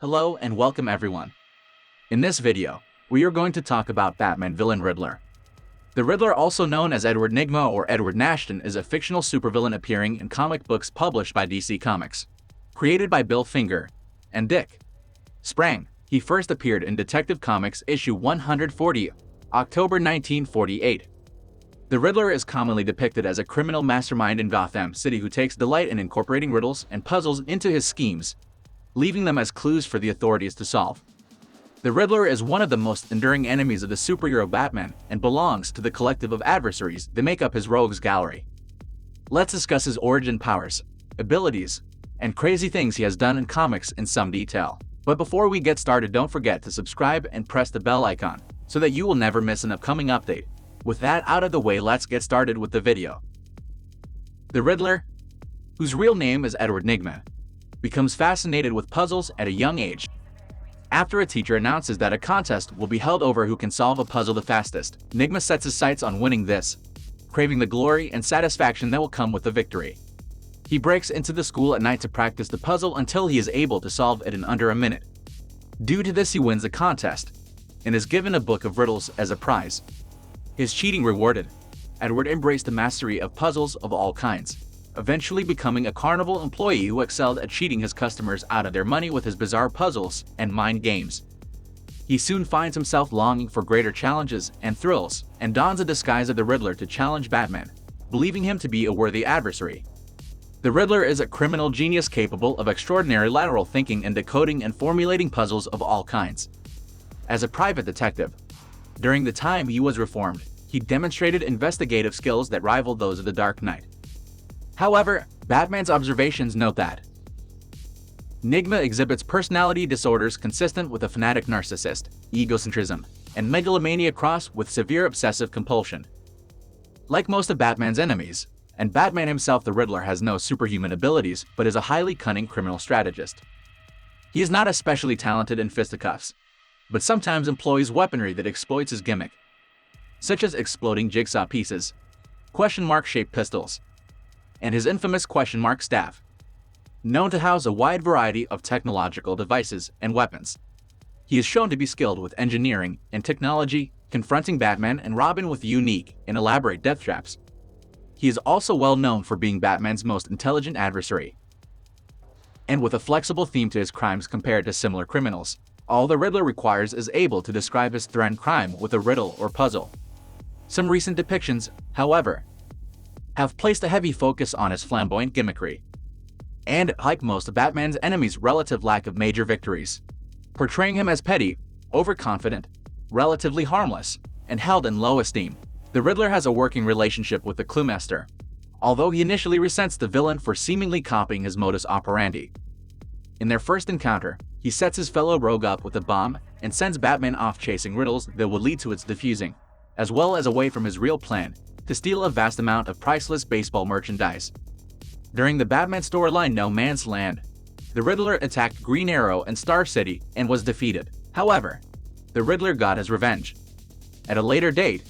Hello and welcome everyone. In this video, we are going to talk about Batman Vilaln Riddler. The Riddler, also known as Edward Nygma or Edward Nashton, is a fictional supervillain appearing in comic books published by DC Comics. Created by Bill Finger and Dick Sprang, he first appeared in Detective Comics issue 140, October 1948. The Riddler is commonly depicted as a criminal mastermind in Gotham City who takes delight in incorporating riddles and puzzles into his schemes, leaving them as clues for the authorities to solve. The Riddler is one of the most enduring enemies of the superhero Batman and belongs to the collective of adversaries that make up his rogues gallery. Let's discuss his origin, powers, abilities, and crazy things he has done in comics in some detail. But before we get started, don't forget to subscribe and press the bell icon so that you will never miss an upcoming update. With that out of the way, let's get started with the video. The Riddler, whose real name is Edward Nygma, becomes fascinated with puzzles at a young age. After a teacher announces that a contest will be held over who can solve a puzzle the fastest, Nygma sets his sights on winning this, craving the glory and satisfaction that will come with the victory. He breaks into the school at night to practice the puzzle until he is able to solve it in under a minute. Due to this, he wins the contest and is given a book of riddles as a prize. His cheating rewarded, Edward embraced the mastery of puzzles of all kinds, eventually becoming a carnival employee who excelled at cheating his customers out of their money with his bizarre puzzles and mind games. He soon finds himself longing for greater challenges and thrills, and dons a disguise of the Riddler to challenge Batman, believing him to be a worthy adversary. The Riddler is a criminal genius capable of extraordinary lateral thinking and decoding and formulating puzzles of all kinds. As a private detective, during the time he was reformed, he demonstrated investigative skills that rivaled those of the Dark Knight. However, Batman's observations note that Nygma exhibits personality disorders consistent with a fanatic narcissist, egocentrism, and megalomania crossed with severe obsessive compulsion. Like most of Batman's enemies, and Batman himself, the Riddler has no superhuman abilities but is a highly cunning criminal strategist. He is not especially talented in fisticuffs, but sometimes employs weaponry that exploits his gimmick, such as exploding jigsaw pieces, question-mark-shaped pistols, and his infamous question mark staff, known to house a wide variety of technological devices and weapons. He is shown to be skilled with engineering and technology, confronting Batman and Robin with unique and elaborate death traps. He is also well known for being Batman's most intelligent adversary, and with a flexible theme to his crimes compared to similar criminals. All the Riddler requires is able to describe his threatened crime with a riddle or puzzle. Some recent depictions, however, have placed a heavy focus on his flamboyant gimmickry, and, like most of Batman's enemies, relative lack of major victories, portraying him as petty, overconfident, relatively harmless, and held in low esteem. The Riddler has a working relationship with the Cluemaster, although he initially resents the villain for seemingly copying his modus operandi. In their first encounter, he sets his fellow rogue up with a bomb and sends Batman off chasing riddles that would lead to its defusing, as well as away from his real plan to steal a vast amount of priceless baseball merchandise. During the Batman storyline No Man's Land, the Riddler attacked Green Arrow and Star City and was defeated. However, the Riddler got his revenge. At a later date,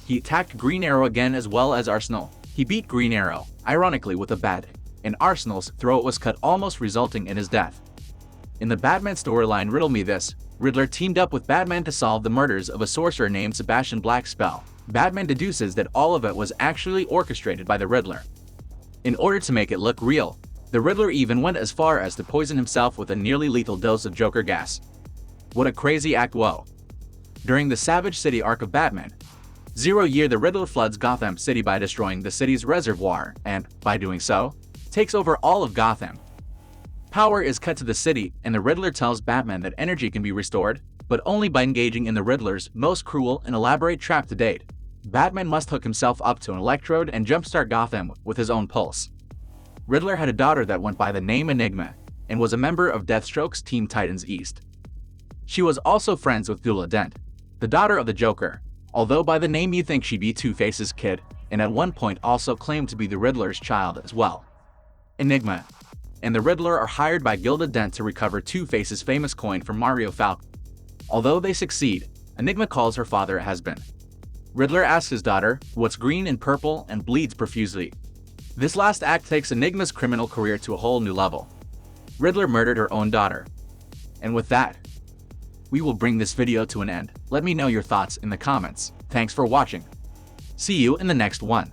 he attacked Green Arrow again as well as Arsenal. He beat Green Arrow, ironically with a bat, and Arsenal's throat was cut, almost resulting in his death. In the Batman storyline Riddle Me This, Riddler teamed up with Batman to solve the murders of a sorcerer named Sebastian Blackspell. Batman deduces that all of it was actually orchestrated by the Riddler. In order to make it look real, the Riddler even went as far as to poison himself with a nearly lethal dose of Joker gas. What a crazy act, whoa. During the Savage City arc of Batman 0 year, the Riddler floods Gotham City by destroying the city's reservoir and, by doing so, takes over all of Gotham. Power is cut to the city, and the Riddler tells Batman that energy can be restored, but only by engaging in the Riddler's most cruel and elaborate trap to date. Batman must hook himself up to an electrode and jumpstart Gotham with his own pulse. Riddler had a daughter that went by the name Enigma and was a member of Deathstroke's Teen Titans East. She was also friends with Dula Dent, the daughter of the Joker, although by the name you think she'd be Two-Face's kid, and at one point also claimed to be the Riddler's child as well. Enigma and the Riddler are hired by Gilda Dent to recover Two-Face's famous coin from Mario Falcon. Although they succeed, Enigma calls her father a has-been. Riddler asks his daughter what's green and purple and bleeds profusely. This last act takes Enigma's criminal career to a whole new level. Riddler murdered her own daughter. And with that, we will bring this video to an end. Let me know your thoughts in the comments. Thanks for watching. See you in the next one.